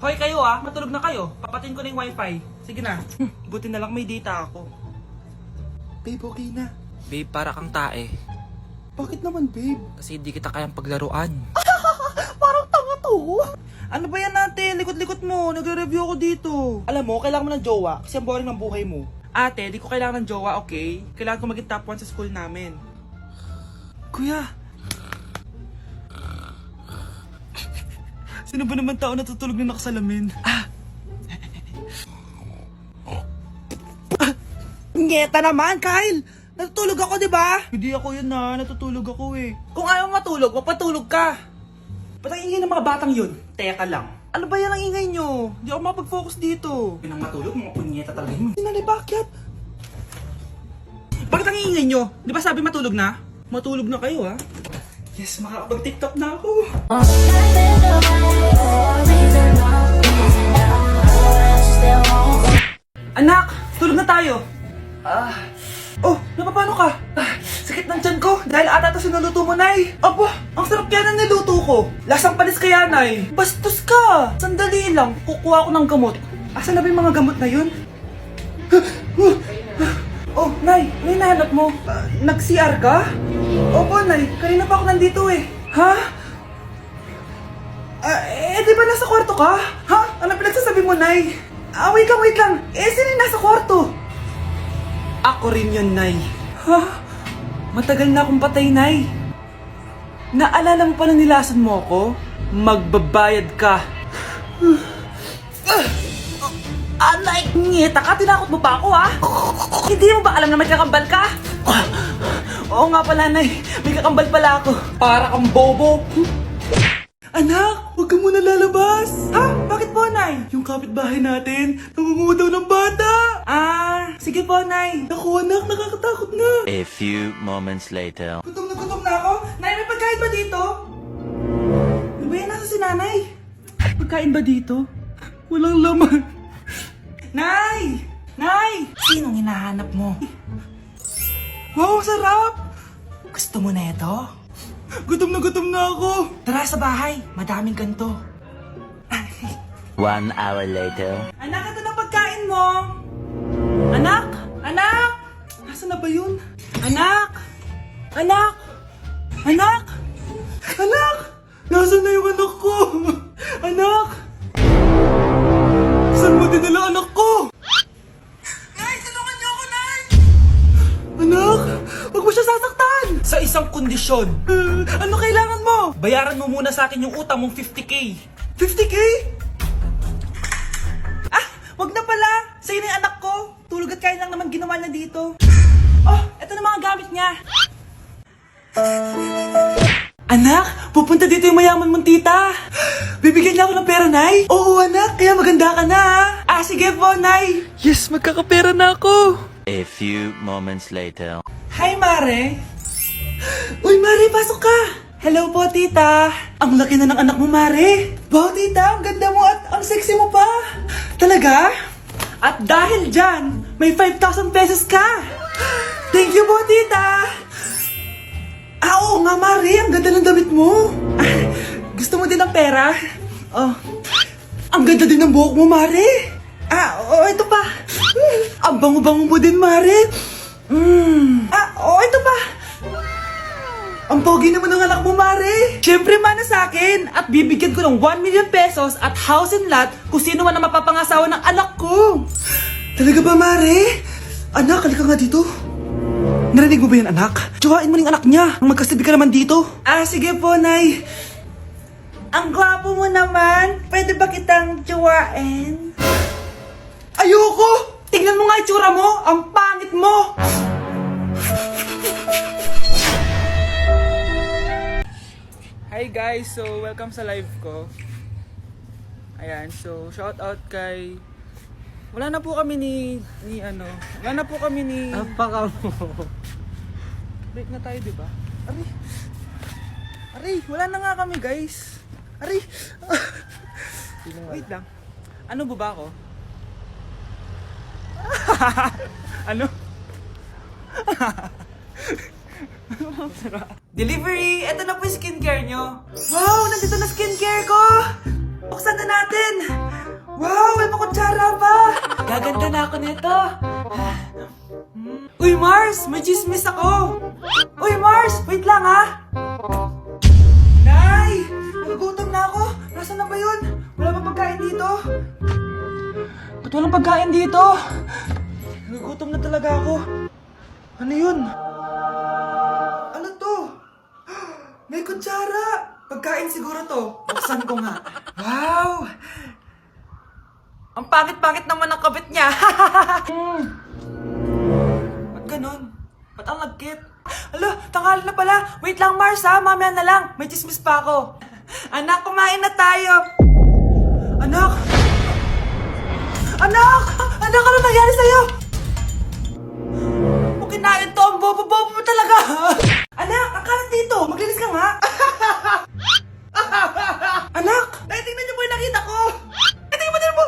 Hoy kayo matulog na kayo. Papatin ko na yung wifi. Sige na. Buti na lang may data ako. Babe, okay na. Babe, para kang tae. Bakit naman, babe? Kasi hindi kita kayang paglaruan. Parang tanga to. Ano ba yan natin? Likot-likot mo. Nagre-review ako dito. Alam mo, kailangan mo ng jowa kasi ang boring ng buhay mo. Ate, di ko kailangan ng jowa, okay? Kailangan ko maging top 1 sa school namin. Kuya! Sino ba naman tao natutulog na nakasalamin? Ngeta naman, Kyle! Natutulog ako, di ba? Hindi ako yun natutulog ako eh. Kung ayaw matulog, magpatulog ka. Ba't ang ingay ng mga batang yun? Teka lang. Ano ba yan ang ingay nyo? Hindi ako mapag-focus dito. Pinang matulog, mga punyeta talaga yun. Sinali, bakit? Bakit ang ingay nyo? Di ba sabi matulog na? Matulog na kayo Yes, makakapag-tiktok na ako. Anak, tulog na tayo. Oh, napapano ka? Sakit ng tiyan ko dahil ata ito sinuluto mo, Nay. Aba, ang sarap kaya ng niluto ko. Lasang panis kaya, Nay. Bastos ka. Sandali lang, kukuha ko ng gamot. Asan na ba yung mga gamot na yun? Oh, Nay, ano yung nahanap mo? Nag-CR ka? Opo, Nay. Kanina pa ako nandito eh. Ha? Di ba nasa kwarto ka? Ha? Ano pinagsasabi mo, Nay? Wait lang. Sino yung nasa kwarto? Ako rin yun, Nay. Ha? Matagal na akong patay, Nay. Naalala mo pa na nilason mo ako? Magbabayad ka. Anay! Ngeta ka, tinakot mo pa ako, Hindi mo ba alam na may kakambal ka? Oo nga pala, Nay. May kakambal pala ako. Para kang bobo. Anak, huwag ka muna lalabas. Ha? Bakit po, Nay? Yung kapitbahay natin, nangungudaw ng bata. Sige po, Nay. Naku, anak, nakakatakot na. A few moments later. Gutom na ako. Nay, may pagkain ba dito? Ano ba yan? Nasa si Nanay? Pagkain ba dito? Walang laman. Nay! Nay! Sinong hinahanap mo? Wow, sarap! Gusto mo na ito? Gutom na ako. Tara sa bahay, madaming ganito. 1 hour later. Anak, ito na pagkain mo. Anak! Anak! Nasaan na ba yun? Anak! Anak! Anak! Anak! Nasaan na yung anak ko? Anak! Saan mo dinala anak ko? Nay, tulungan niyo ako, Nay! Anak! Huwag mo siya sasaktan! Sa isang kondisyon. Ano kailangan mo? Bayaran mo muna sa akin yung utang mong 50k. 50k? Wag na pala! Sa'yo na yung anak ko! Tulog at kain lang naman ginawa niya dito. Oh, eto na mga gamit niya. Anak, pupunta dito yung mayaman mong tita. Bibigyan niya ako ng pera, Nay? Oo, anak, kaya maganda ka na. Sige po, Nay. Yes, magkakapera na ako. A few moments later. Hi, Mare. Uy, Mare, pasok ka. Hello po, tita. Ang laki na ng anak mo, Mare. Wow, tita, ang ganda mo at ang sexy mo pa. Talaga? At dahil dyan, may 5,000 pesos ka. Thank you po, tita. Oo nga, Mare, ang ganda ng damit mo. Gusto mo din ng pera? Oh, ang ganda din ng buhok mo, Mare. Ito pa. Ang bango-bango mo din, Mare. Ito pa. Ang pogi naman ng anak mo, Mare. Siyempre, mana sa akin. At bibigyan ko ng 1 million pesos at house and lot kung sino man ang mapapangasawa ng anak ko. Talaga ba, Mare? Anak, halika nga dito. Narinig mo ba yan, anak? Tsuhain mo ng anak niya. Ang magkasabi ka naman dito. Sige po, Nay. Ang gwapo mo naman. Pwede ba kitang tsuhain? Ayoko! Tingnan mo nga itsura mo. Ang pangit mo. Hi guys, so welcome sa live ko. Ayan, so shout out kay... Wala na po kami wala na po kami ni... Apaka mo. Break na tayo, di ba? Aray, wala na nga kami, guys. Aray. Wait lang. Ano ba ako? Ano? Delivery! Ito na po yung skincare nyo. Wow! Nandito na skincare ko! Buksan na natin! Wow, may kutsara pa! Gaganda na ako nito. Uy, Mars! May chismis ako! Uy, Mars! Wait lang, ha? Nay! Nagugutom na ako! Nasaan na ba yun? Wala ba pagkain dito? Ba't walang pagkain dito? Nagugutom na talaga ako. Ano yun? Ano to? May kutsara! Pagkain siguro to. Buksan ko nga. Wow! Ang pangit-pangit naman ang kabit niya. Ba't ganon? Ba't ang lagkit? Alo, tanghali na pala. Wait lang, Mars, ha? Mamaya na lang. May chismis pa ako. Anak, kumain na tayo. Anak! Anak! Anak, ano nangyari sa'yo? Kung kinain to, ang bobo-bobo mo talaga. Anak, ang kalat dito. Maglinis ka nga. Anak! Tingnan niyo po yung nakita ko. Tingnan mo din mo.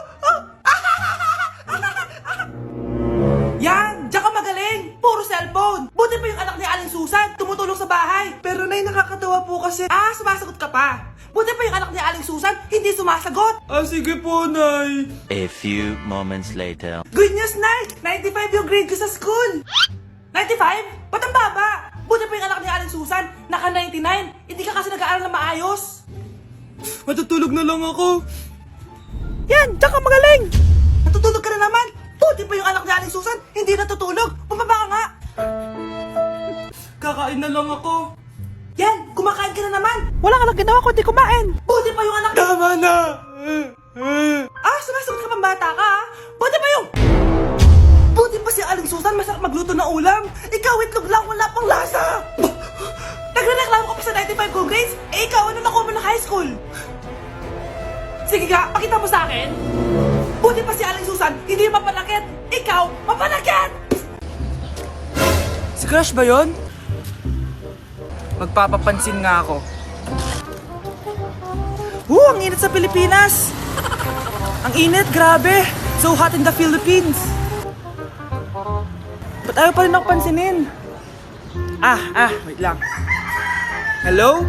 Yan! Diyan ka magaling! Puro cellphone! Buti pa yung anak ni Aling Susan, tumutulong sa bahay! Pero nay, nakakatawa po kasi... sumasagot ka pa! Buti pa yung anak ni Aling Susan, hindi sumasagot! Sige po, nay! A few moments later. Good news, nay! 95 yung grade ko sa school! 95? Ba't ang baba? Buti pa yung anak ni Aling Susan, naka 99! Hindi ka kasi nag-aaral na maayos! Matutulog na lang ako! Yan! Diyan ka magaling! Natutulog ka na naman! Buti pa yung anak ni Aling Susan, hindi natutulog! Bumaba ka nga! Kakain na lang ako. Yan! Kumakain ka na naman! Wala ka lang ginawa kundi kumain! Buti pa yung anak... Tama na! Sumasagot ka pang bata ka, ha? Buti pa yung... Buti pa si Aling Susan, masarap magluto ng ulam! Ikaw, itlog lang, wala pang lasa! Nagre-reklamo ka pa sa 95 good grades? Ikaw, ano nakuha mo ng high school? Sige ka, pakita mo sa akin! Buti pa si Aling Susan, hindi mapanakit! Ikaw, mapanakit! Si Crush ba yun? Magpapapansin nga ako. Ang init sa Pilipinas! Ang init, grabe! So hot in the Philippines! Ba't ayaw pa rin ako pansinin? Wait lang. Hello?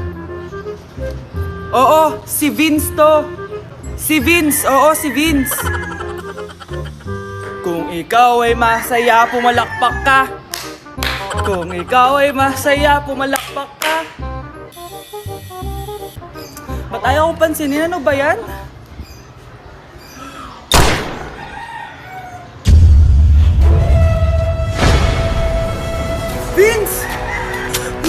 Oo, si Vince to. Si Vince, oo, si Vince. Kung ikaw ay masaya, pumalakpak ka. Kung ikaw ay masaya, pumalakpak ka. Ba't ayaw ko pansinin? Ano ba yan? Vince!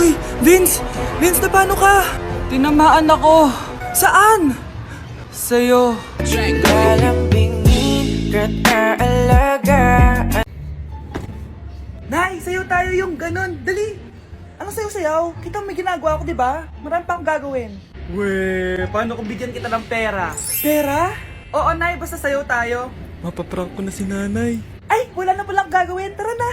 Uy, Vince! Vince, na paano ka? Tinamaan ako. Saan? Sa'yo. Nay, sayo tayo yung ganon. Dali! Ano sayo-sayaw? Kita may ginagawa ko, di ba? Marami pa akong gagawin. Weh, paano kung bigyan kita ng pera? Pera? Oo, Nay, basta sayo tayo. Mapaprank ko na si nanay. Ay, wala na palang gagawin. Tara na!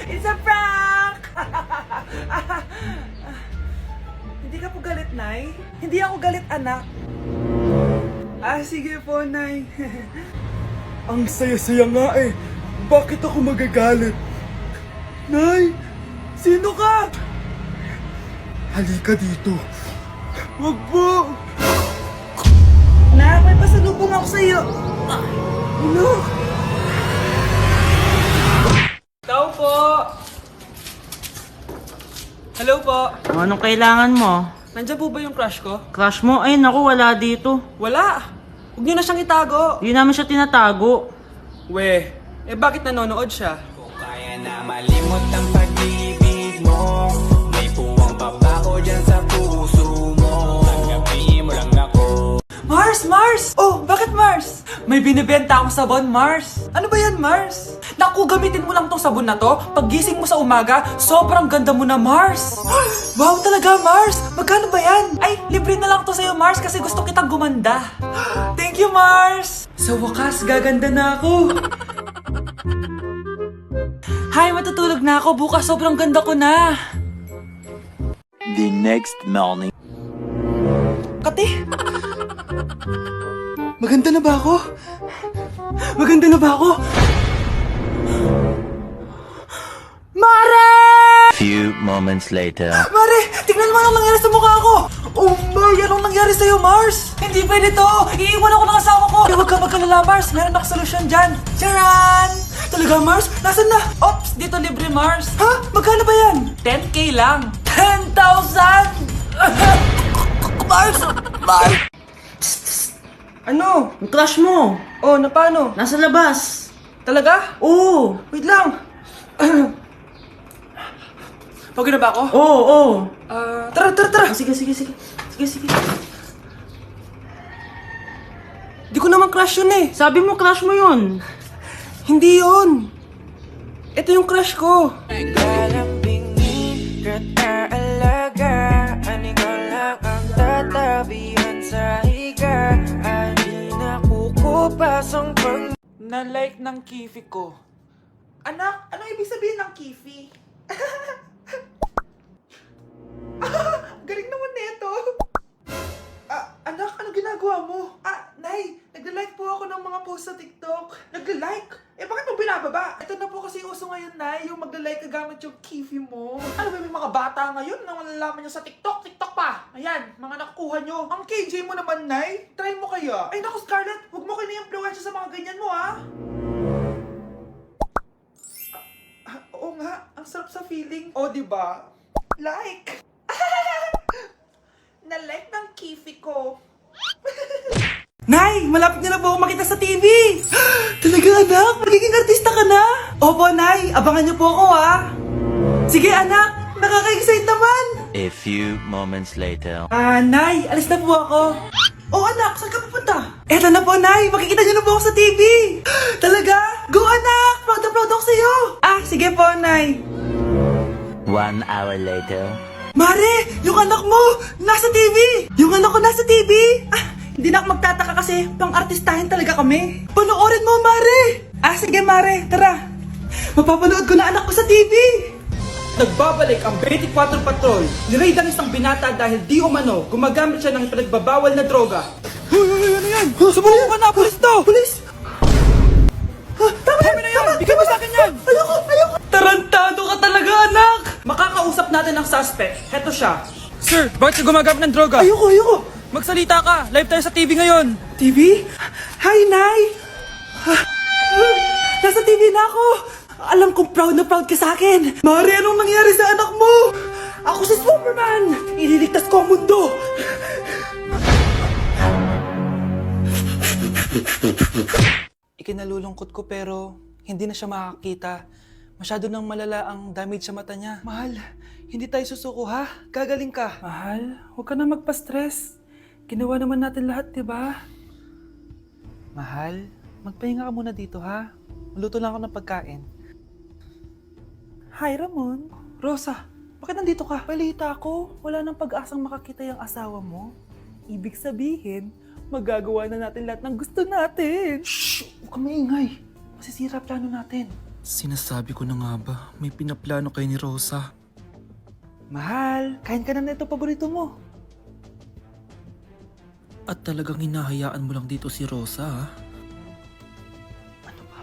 It's a prank! Hindi ka po galit, Nay? Hindi ako galit, anak. Sige po, Nay. Ang saya-saya nga eh. Bakit ako magagalit? Nay! Sino ka? Halika dito. Wag po! Nak, may pasalubong ako sa'yo. Ano? Tao po! Hello po! Anong kailangan mo? Nandiyan po ba yung crush ko? Crush mo? Ay, naku, wala dito. Wala! Huwag niyo na siyang itago! Hindi namin siya tinatago. Weh, bakit nanonood siya? Kaya na malimot ang pag-ibig mo. May puwang pabaho dyan sa puso mo. Tanggapin mo lang ako. Mars! Mars! Oh, bakit Mars? May binibenta akong sabon, Mars. Ano ba yan, Mars? Naku, gamitin mo lang tong sabon na to. Paggising mo sa umaga, sobrang ganda mo na, Mars. Wow, talaga, Mars. Magkano ba yan? Ay, libre na lang to sa'yo, Mars, kasi gusto kitang gumanda. Thank you, Mars. Sa wakas, gaganda na ako. Hay, matutulog na ako. Bukas, sobrang ganda ko na. The next morning. Kati! Maganda na ba ako? Maganda na ba ako? Mare! Few moments later. Mare, tignan mo anong nangyari sa mukha ko! Oh my, anong nangyari sa'yo, Mars? Hindi pwede to! Iiwan ako ng asawa ko! Huwag ka magkalala, Mars! Meron ako solusyon dyan! Charan! Talaga, Mars? Nasaan na? Ops, dito libre Mars. Ha? Magkano ba yan? 10k lang. 10,000! Mars! Mars! Ano? Yung crush mo. Oh, na paano? Nasa labas. Talaga? Oo. Wait lang! Pagod na ba ako? Oo. Tara, tara, tara! Sige. Di ko naman crush yun eh! Sabi mo crush mo yun. Hindi yun! Ito yung crush ko! Galambingin ka't aalagaan, ikaw lang ang tatabihan sa higa. Ay nakukupas ang pag... Na-like ng kifi ko. Anak, ano ibig sabihin ng kifi? Galing naman nito. Anak, ano ginagawa mo? Nay, nagla-like po ako ng mga post sa TikTok. Nagla-like? Eh, bakit mo binababa? Ito na po kasi uso ngayon, Nay, yung magla-like ka gamit yung kifi mo. Ano ba, may mga bata ngayon na malalaman nyo sa TikTok? TikTok pa! Ayan, mga nakukuha nyo. Ang KJ mo naman, Nay. Try mo kaya. Ay, naku, Scarlett, huwag mo kayo na-influensya sa mga ganyan mo, ha? Oo nga, ang sarap sa feeling. O, diba? Like! Na-like ng kifi ko. Nay, malapit na po ako makita sa TV! Talaga, anak? Magiging artista ka na? Opo, Nay. Abangan niyo po ako, ha? Sige, anak. Nakaka-excite naman. A few moments later. Nay. Alis na po ako. Oh, anak. Saan ka pupunta? Eto na po, Nay. Makikita niyo na po ako sa TV. Talaga? Go, anak. Proud na proud ako sa'yo. Sige po, Nay. 1 hour later. Mare, yung anak mo, nasa TV! Yung anak ko nasa TV! Hindi na ako magtataka kasi pang-artistahin talaga kami. Panoorin mo, Mare! Sige, Mare, tara. Mapapanood ko na anak ko sa TV! Nagbabalik ang 24 Patrol. Niraid ang isang binata dahil di umano gumagamit siya ng pinagbabawal na droga. Hoy, ano yan? Sumulong ka na, pulis to! Pulis! Tama na yan! Bigyan mo sa akin yan! Ayoko! Tarantado ka talaga, anak! Makakausap natin ang suspect. Heto siya. Sir, bakit ka gumagamit ng droga? Ayoko! Magsalita ka! Live tayo sa TV ngayon! TV? Hi, Nay! Nasa TV na ako! Alam kong proud na proud ka sa akin! Mare, anong nangyari sa anak mo? Ako si Superman! Ililigtas ko ang mundo! Ikinalulungkot ko pero hindi na siya makakita. Masyado nang malala ang damage sa mata niya. Mahal, hindi tayo susuko ha? Gagaling ka. Mahal, huwag ka na magpa-stress. Ginawa naman natin lahat, diba? Mahal, magpahinga ka muna dito ha? Maluto lang ako ng pagkain. Hi, Ramon. Rosa, bakit nandito ka? Balita ako, wala nang pag-asang makakita yung asawa mo. Ibig sabihin, magagawa na natin lahat ng gusto natin. Shh! Huwag ka maingay. Masisira plano natin. Sinasabi ko na nga ba, may pinaplano kay ni Rosa. Mahal, kain ka na nito paborito mo. At talagang hinahayaan mo lang dito si Rosa, ha? Ano ba?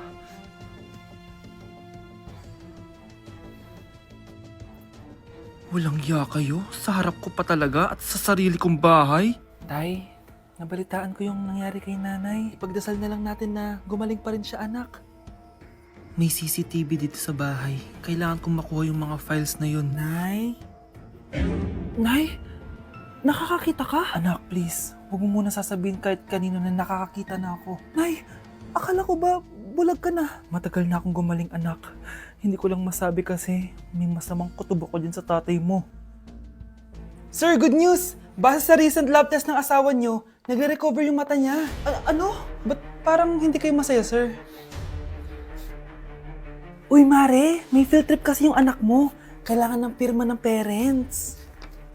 Walang ya kayo? Sa harap ko pa talaga at sa sarili kong bahay? Tay, nabalitaan ko yung nangyari kay nanay. Ipagdasal na lang natin na gumaling pa rin siya, anak. May CCTV dito sa bahay. Kailangan kong makuha yung mga files na yun. Nay? Nay? Nakakakita ka? Anak, please. Huwag mo muna sasabihin kahit kanino na nakakakita na ako. Nay, akala ko ba bulag ka na? Matagal na akong gumaling, anak. Hindi ko lang masabi kasi may masamang kutob ako dyan sa tatay mo. Sir, good news! Base sa recent lab test ng asawa niyo, nagre-recover yung mata niya. Ano? Ba't parang hindi kayo masaya, sir? Uy, Mare, may field trip kasi yung anak mo. Kailangan ng pirma ng parents.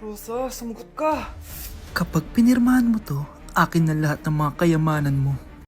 Rosa, sumagot ka. Kapag pinirmahan mo to, akin na lahat ng mga kayamanan mo.